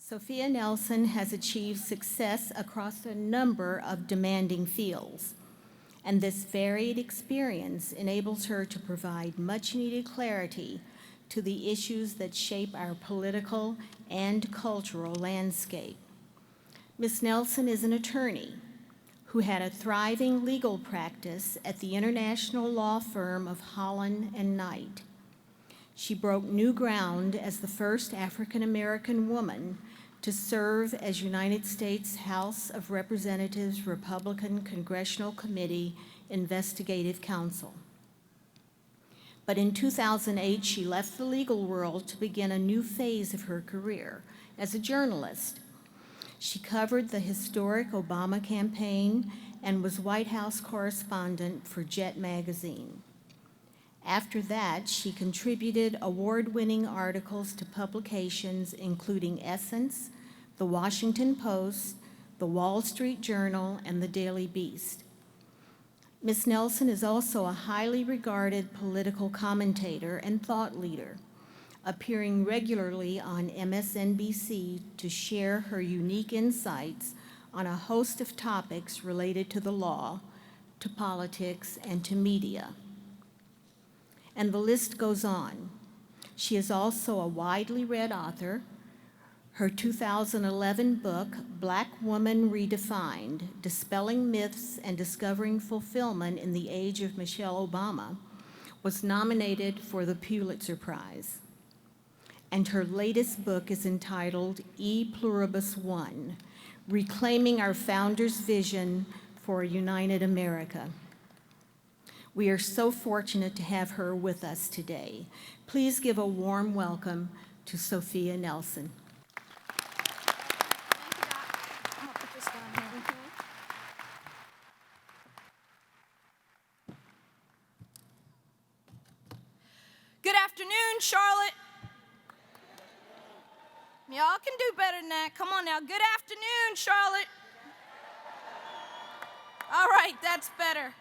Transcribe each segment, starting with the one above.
Sophia Nelson has achieved success across a number of demanding fields, and this varied experience enables her to provide much-needed clarity to the issues that shape our political and cultural landscape. Ms. Nelson is an attorney who had a thriving legal practice at the international law firm of Holland and Knight. She broke new ground as the first African-American woman to serve as United States House of Representatives Republican Congressional Committee Investigative Counsel. But in 2008, she left the legal world to begin a new phase of her career as a journalist. She covered the historic Obama campaign and was White House correspondent for Jet magazine. After that, she contributed award-winning articles to publications including Essence, The Washington Post, The Wall Street Journal, and The Daily Beast. Ms. Nelson is also a highly regarded political commentator and thought leader, appearing regularly on MSNBC to share her unique insights on a host of topics related to the law, to politics, and to media. And the list goes on. She is also a widely read author. Her 2011 book, Black Woman Redefined: Dispelling Myths and Discovering Fulfillment in the Age of Michelle Obama, was nominated for the Pulitzer Prize. And her latest book is entitled E Pluribus One: Reclaiming Our Founders' Vision for a United America. We are so fortunate to have her with us today. Please give a warm welcome to Sophia Nelson. Good afternoon, Charlotte. Y'all can do better than that. Come on now. Good afternoon, Charlotte. All right, that's better.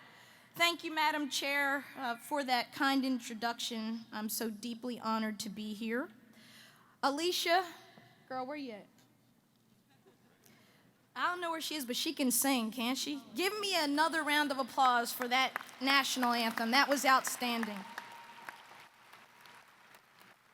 Thank you, Madam Chair, for that kind introduction. I'm so deeply honored to be here. Alicia, girl, where you at? I don't know where she is, but she can sing, can't she? Give me another round of applause for that national anthem. That was outstanding.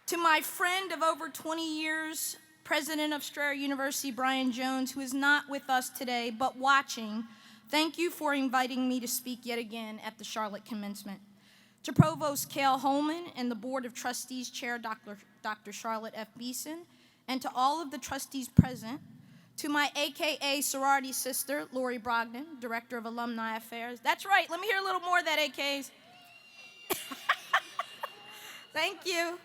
To my friend of over 20 years, President of Strayer University, Brian Jones, who is not with us today, but watching, thank you for inviting me to speak yet again at the Charlotte Commencement. To Provost Cale Holman and the Board of Trustees Chair, Dr. Charlotte F. Beeson, and to all of the trustees present, to my AKA sorority sister, Lori Brogdon, Director of Alumni Affairs. That's right, let me hear a little more of that, AKs. Thank you.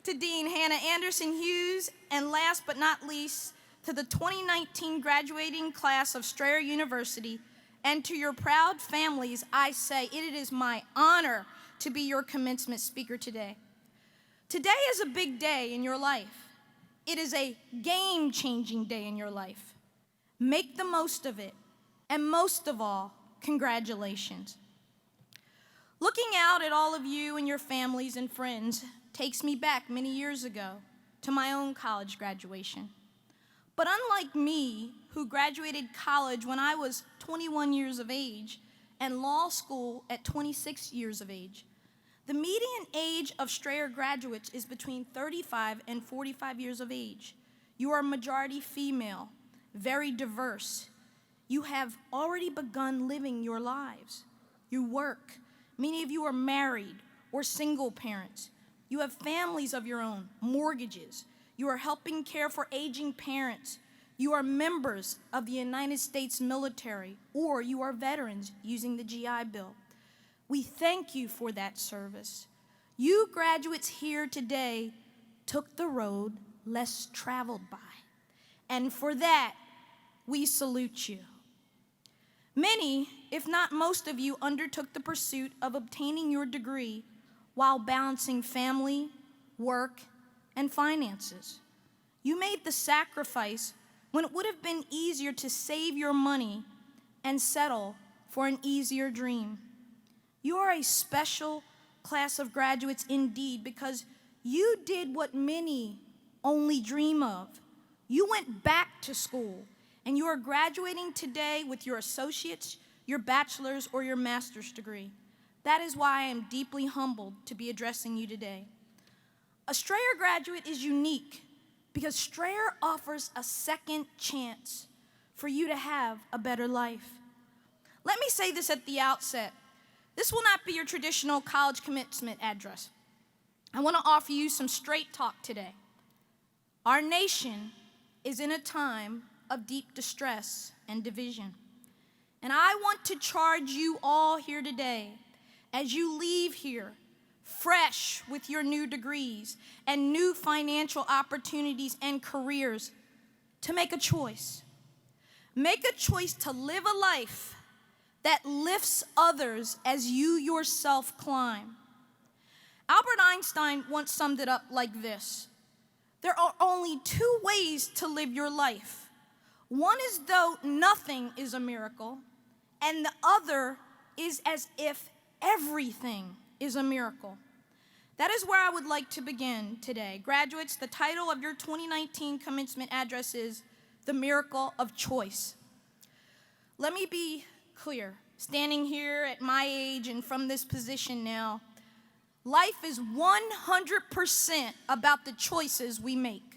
To Dean Hannah Anderson Hughes, and last but not least, to the 2019 graduating class of Strayer University, and to your proud families, I say it is my honor to be your commencement speaker today. Today is a big day in your life. It is a game-changing day in your life. Make the most of it, and most of all, congratulations. Looking out at all of you and your families and friends takes me back many years ago to my own college graduation. But unlike me, who graduated college when I was 21 years of age and law school at 26 years of age, the median age of Strayer graduates is between 35 and 45 years of age. You are majority female, very diverse. You have already begun living your lives. You work. Many of you are married or single parents. You have families of your own, mortgages. You are helping care for aging parents. You are members of the United States military, or you are veterans using the GI Bill. We thank you for that service. You graduates here today took the road less traveled by, and for that, we salute you. Many, if not most of you, undertook the pursuit of obtaining your degree while balancing family, work, and finances. You made the sacrifice when it would have been easier to save your money and settle for an easier dream. You are a special class of graduates indeed, because you did what many only dream of. You went back to school, and you are graduating today with your associate's, your bachelor's, or your master's degree. That is why I am deeply humbled to be addressing you today. A Strayer graduate is unique because Strayer offers a second chance for you to have a better life. Let me say this at the outset. This will not be your traditional college commencement address. I want to offer you some straight talk today. Our nation is in a time of deep distress and division. And I want to charge you all here today, as you leave here fresh with your new degrees and new financial opportunities and careers, to make a choice. Make a choice to live a life that lifts others as you yourself climb. Albert Einstein once summed it up like this: there are only two ways to live your life. One is though nothing is a miracle, and the other is as if everything is a miracle. That is where I would like to begin today. Graduates, the title of your 2019 commencement address is The Miracle of Choice. Let me be clear, standing here at my age and from this position now, life is 100% about the choices we make.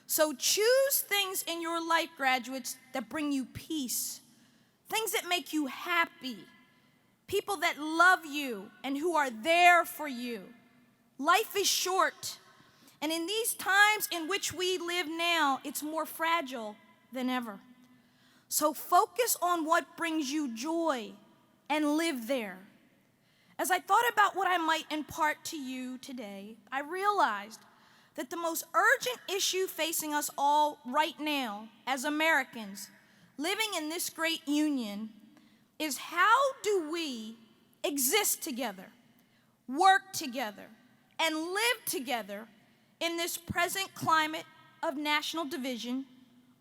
So choose things in your life, graduates, that bring you peace, things that make you happy, people that love you and who are there for you. Life is short, and in these times in which we live now, it's more fragile than ever. So focus on what brings you joy and live there. As I thought about what I might impart to you today, I realized that the most urgent issue facing us all right now as Americans living in this great union is how do we exist together, work together, and live together in this present climate of national division,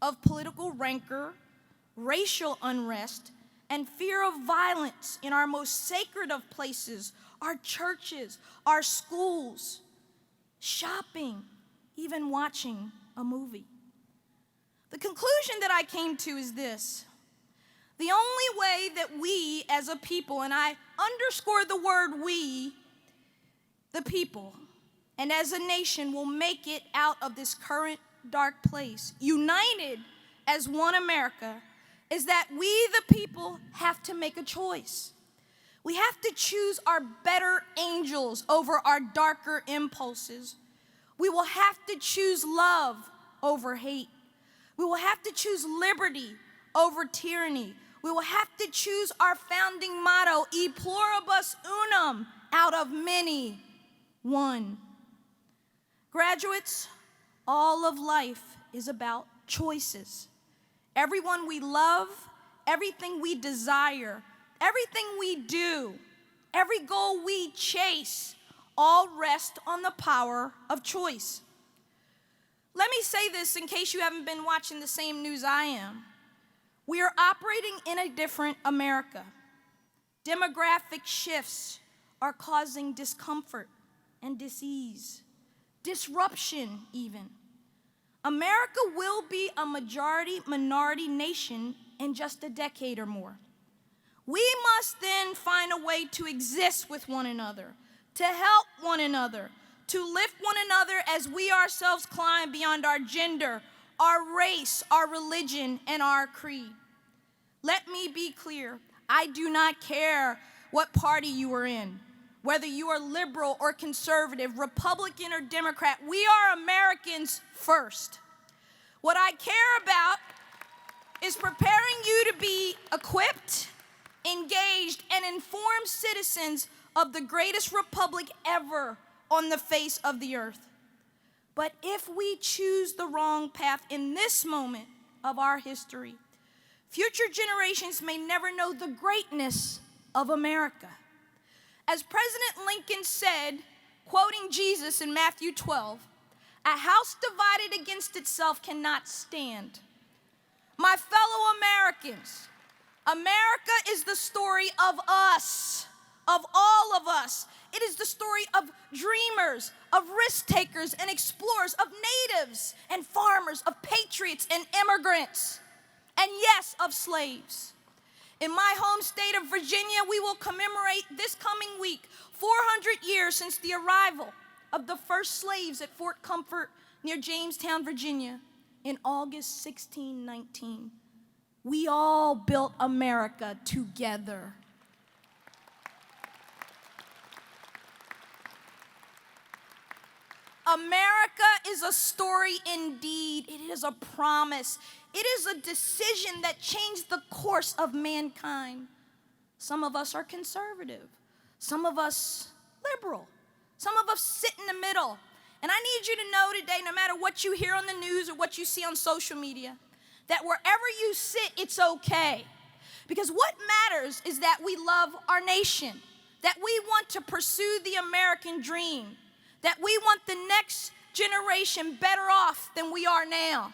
of political rancor, racial unrest, and fear of violence in our most sacred of places, our churches, our schools, shopping, even watching a movie. The conclusion that I came to is this: the only way that we as a people, and I underscore the word we, the people, and as a nation will make it out of this current dark place, united as one America, is that we, the people, have to make a choice. We have to choose our better angels over our darker impulses. We will have to choose love over hate. We will have to choose liberty over tyranny. We will have to choose our founding motto, E pluribus unum, out of many, one. Graduates, all of life is about choices. Everyone we love, everything we desire, everything we do, every goal we chase, all rest on the power of choice. Let me say this in case you haven't been watching the same news I am. We are operating in a different America. Demographic shifts are causing discomfort and dis-ease, disruption even. America will be a majority-minority nation in just a decade or more. We must then find a way to exist with one another, to help one another, to lift one another as we ourselves climb beyond our gender, our race, our religion, and our creed. Let me be clear, I do not care what party you are in, whether you are liberal or conservative, Republican or Democrat. We are Americans first. What I care about is preparing you to be equipped, engaged, and informed citizens of the greatest republic ever on the face of the earth. But if we choose the wrong path in this moment of our history, future generations may never know the greatness of America. As President Lincoln said, quoting Jesus in Matthew 12, "A house divided against itself cannot stand." My fellow Americans, America is the story of us, of all of us. It is the story of dreamers, of risk takers and explorers, of natives and farmers, of patriots and immigrants, and yes, of slaves. In my home state of Virginia, we will commemorate this coming week 400 years since the arrival of the first slaves at Fort Comfort near Jamestown, Virginia, in August 1619. We all built America together. America is a story indeed. It is a promise. It is a decision that changed the course of mankind. Some of us are conservative. Some of us liberal. Some of us sit in the middle. And I need you to know today, no matter what you hear on the news or what you see on social media, that wherever you sit, it's okay. Because what matters is that we love our nation, that we want to pursue the American dream, that we want the next generation better off than we are now.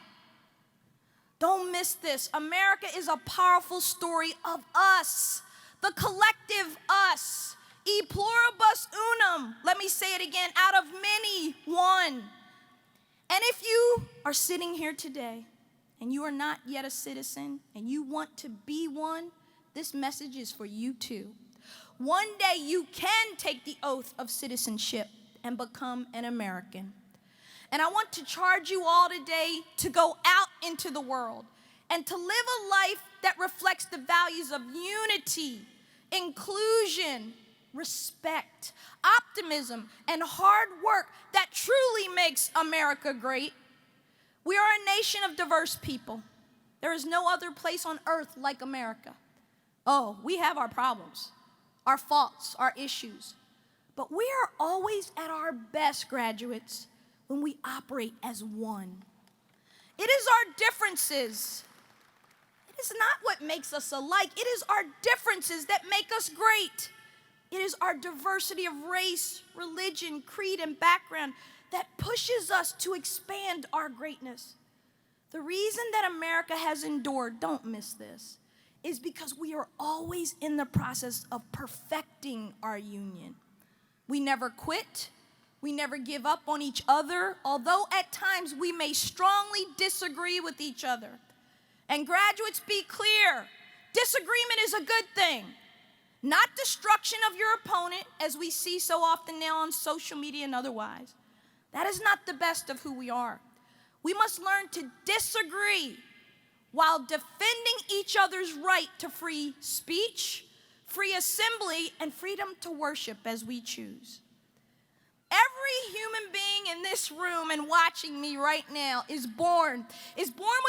Don't miss this. America is a powerful story of us, the collective us. E pluribus unum. Let me say it again. Out of many, one. And if you are sitting here today and you are not yet a citizen and you want to be one, this message is for you too. One day you can take the oath of citizenship and become an American. And I want to charge you all today to go out into the world and to live a life that reflects the values of unity, inclusion, respect, optimism, and hard work that truly makes America great. We are a nation of diverse people. There is no other place on earth like America. Oh, we have our problems, our faults, our issues. But we are always at our best, graduates, when we operate as one. It is our differences. It is not what makes us alike. It is our differences that make us great. It is our diversity of race, religion, creed, and background that pushes us to expand our greatness. The reason that America has endured, don't miss this, is because we are always in the process of perfecting our union. We never quit. We never give up on each other, although at times we may strongly disagree with each other. And graduates, be clear, disagreement is a good thing. Not destruction of your opponent, as we see so often now on social media and otherwise. That is not the best of who we are. We must learn to disagree while defending each other's right to free speech, free assembly, and freedom to worship as we choose. Every human being in this room and watching me right now is born with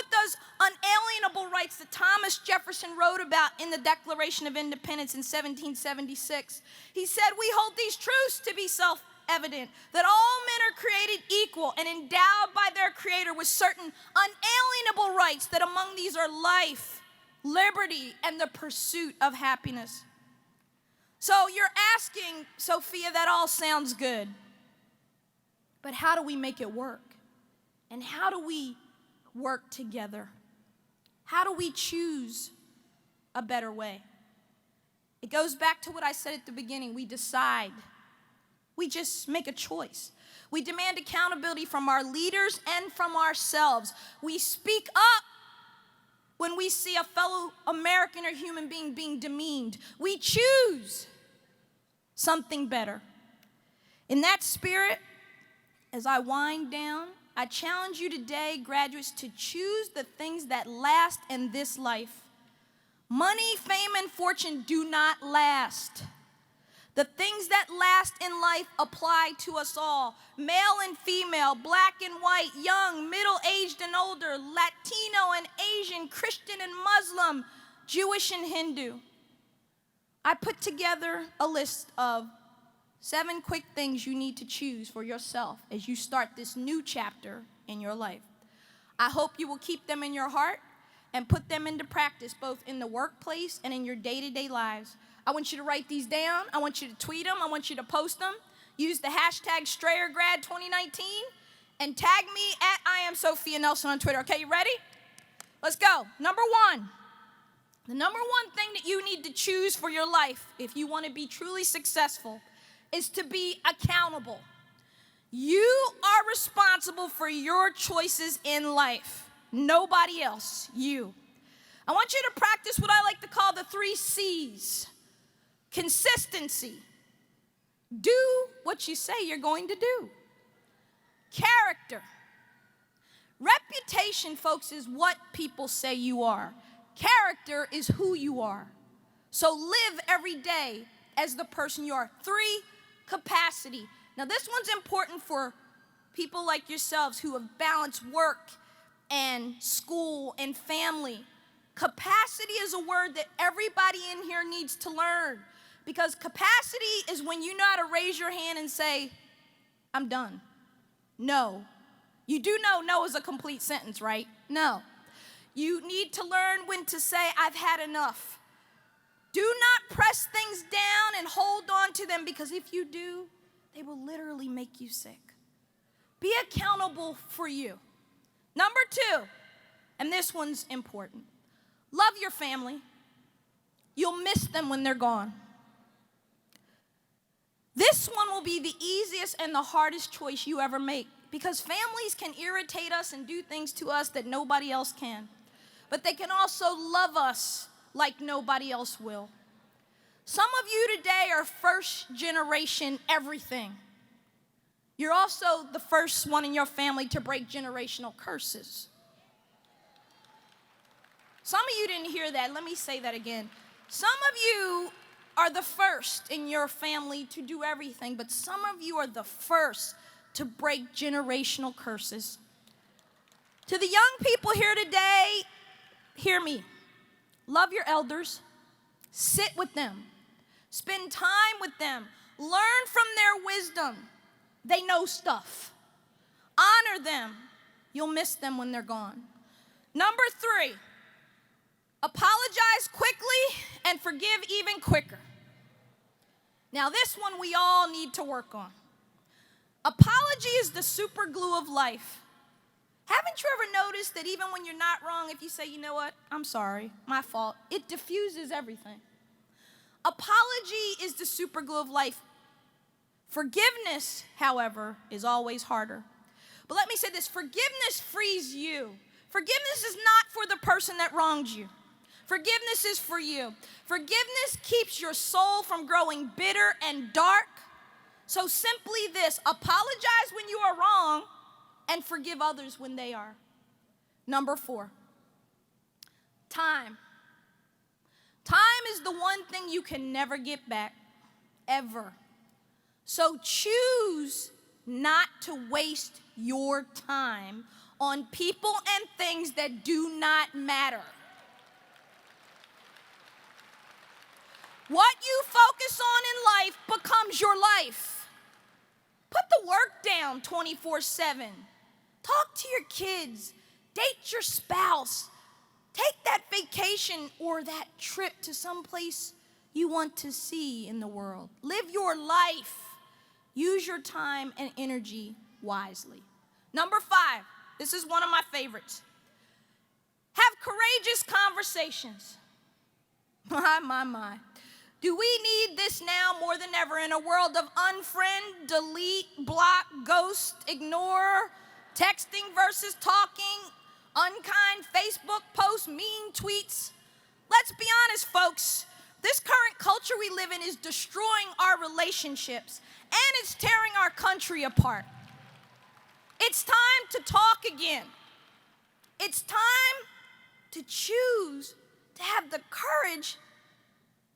those unalienable rights that Thomas Jefferson wrote about in the Declaration of Independence in 1776. He said, "We hold these truths to be self-evident, that all men are created equal and endowed by their Creator with certain unalienable rights, that among these are life, liberty, and the pursuit of happiness." So you're asking, Sophia, that all sounds good. But how do we make it work? And how do we work together? How do we choose a better way? It goes back to what I said at the beginning. We decide. We just make a choice. We demand accountability from our leaders and from ourselves. We speak up when we see a fellow American or human being demeaned. We choose something better. In that spirit, as I wind down, I challenge you today, graduates, to choose the things that last in this life. Money, fame, and fortune do not last. The things that last in life apply to us all. Male and female, black and white, young, middle-aged and older, Latino and Asian, Christian and Muslim, Jewish and Hindu. I put together a list of 7 quick things you need to choose for yourself as you start this new chapter in your life. I hope you will keep them in your heart and put them into practice both in the workplace and in your day-to-day lives. I want you to write these down. I want you to tweet them. I want you to post them. Use the hashtag StrayerGrad2019 and tag me at @IamSophia Nelson on Twitter. Okay, you ready? Let's go. Number 1. The number 1 thing that you need to choose for your life if you want to be truly successful is to be accountable. You are responsible for your choices in life. Nobody else, you. I want you to practice what I like to call the 3 C's. Consistency. Do what you say you're going to do. Character. Reputation, folks, is what people say you are. Character is who you are. So live every day as the person you are. 3, capacity. Now this one's important for people like yourselves who have balanced work and school and family. Capacity is a word that everybody in here needs to learn, because capacity is when you know how to raise your hand and say, I'm done. No. You do know no is a complete sentence, right? No. You need to learn when to say, I've had enough. Do not press things down and hold on to them, because if you do, they will literally make you sick. Be accountable for you. Number 2, and this one's important. Love your family. You'll miss them when they're gone. This one will be the easiest and the hardest choice you ever make, because families can irritate us and do things to us that nobody else can. But they can also love us like nobody else will. Some of you today are first generation everything. You're also the first one in your family to break generational curses. Some of you didn't hear that. Let me say that again. Some of you are the first in your family to do everything, but some of you are the first to break generational curses. To the young people here today, hear me. Love your elders. Sit with them. Spend time with them. Learn from their wisdom. They know stuff. Honor them. You'll miss them when they're gone. Number 3, apologize quickly and forgive even quicker. Now, this one we all need to work on. Apology is the super glue of life. Haven't you ever noticed that even when you're not wrong, if you say, you know what, I'm sorry, my fault, it diffuses everything. Apology is the super glue of life. Forgiveness, however, is always harder. But let me say this, forgiveness frees you. Forgiveness is not for the person that wronged you. Forgiveness is for you. Forgiveness keeps your soul from growing bitter and dark. So simply this, apologize when you are wrong and forgive others when they are. Number 4, time. Time is the one thing you can never get back, ever. So choose not to waste your time on people and things that do not matter. What you focus on in life becomes your life. Put the work down 24/7. Talk to your kids. Date your spouse. Take that vacation or that trip to some place you want to see in the world. Live your life. Use your time and energy wisely. Number 5, this is one of my favorites. Have courageous conversations. My. Do we need this now more than ever in a world of unfriend, delete, block, ghost, ignore, texting versus talking, unkind Facebook posts, mean tweets? Let's be honest, folks. This current culture we live in is destroying our relationships, and it's tearing our country apart. It's time to talk again. It's time to choose to have the courage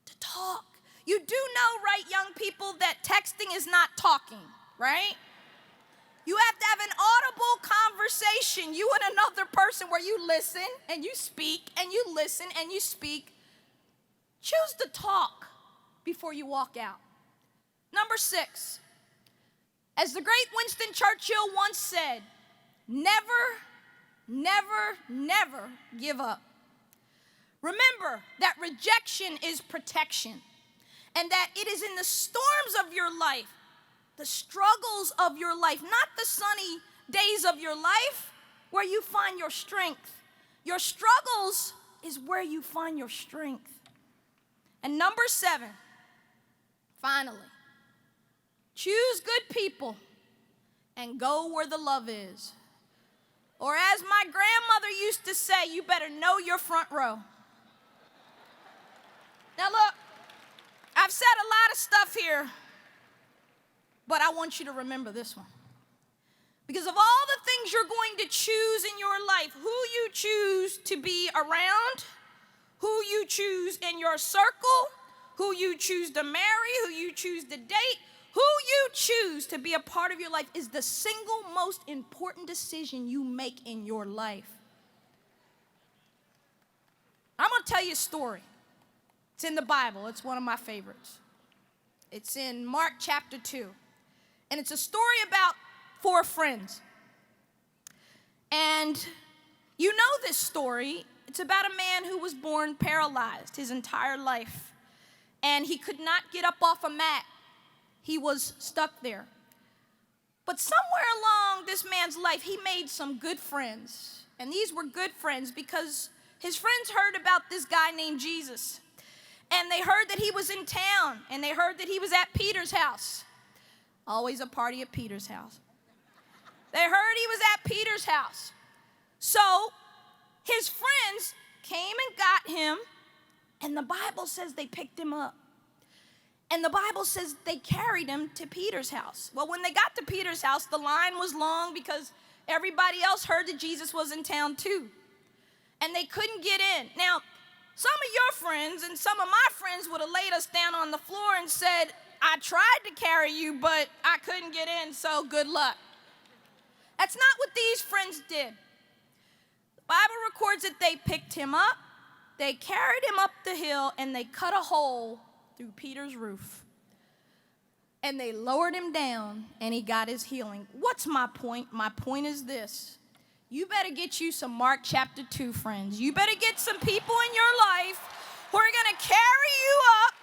to talk. You do know, right, young people, that texting is not talking, right? You have to have an audible conversation, you and another person, where you listen and you speak and you listen and you speak. Choose to talk before you walk out. Number 6, as the great Winston Churchill once said, never, never, never give up. Remember that rejection is protection, and that it is in the storms of your life, the struggles of your life, not the sunny days of your life, where you find your strength. Your struggles is where you find your strength. And number 7, finally, Choose good people and go where the love is. Or as my grandmother used to say, you better know your front row. Now look, I've said a lot of stuff here, but I want you to remember this one. Because of all the things you're going to choose in your life, who you choose to be around, who you choose in your circle, who you choose to marry, who you choose to date, who you choose to be a part of your life is the single most important decision you make in your life. I'm going to tell you a story. It's in the Bible. It's one of my favorites. It's in Mark chapter 2. And it's a story about 4 friends. And you know this story. It's about a man who was born paralyzed his entire life. And he could not get up off a mat. He was stuck there. But somewhere along this man's life, he made some good friends. And these were good friends because his friends heard about this guy named Jesus. And they heard that he was in town. And they heard that he was at Peter's house. Always a party at Peter's house. They heard he was at Peter's house. So his friends came and got him. And the Bible says they picked him up. And the Bible says they carried him to Peter's house. Well, when they got to Peter's house, the line was long because everybody else heard that Jesus was in town too. And they couldn't get in. Now, some of your friends and some of my friends would have laid us down on the floor and said, I tried to carry you, but I couldn't get in, so good luck. That's not what these friends did. The Bible records that they picked him up, they carried him up the hill, and they cut a hole through Peter's roof. And they lowered him down, and he got his healing. What's my point? My point is this. You better get you some Mark chapter 2 friends. You better get some people in your life who are going to carry you up,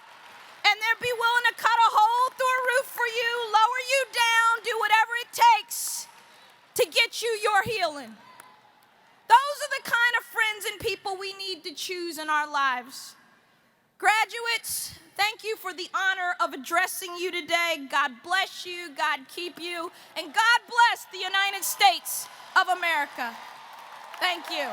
and they'll be willing to cut a hole through a roof for you, lower you down, do whatever it takes to get you your healing. Those are the kind of friends and people we need to choose in our lives. Graduates, thank you for the honor of addressing you today. God bless you, God keep you, and God bless the United States of America. Thank you.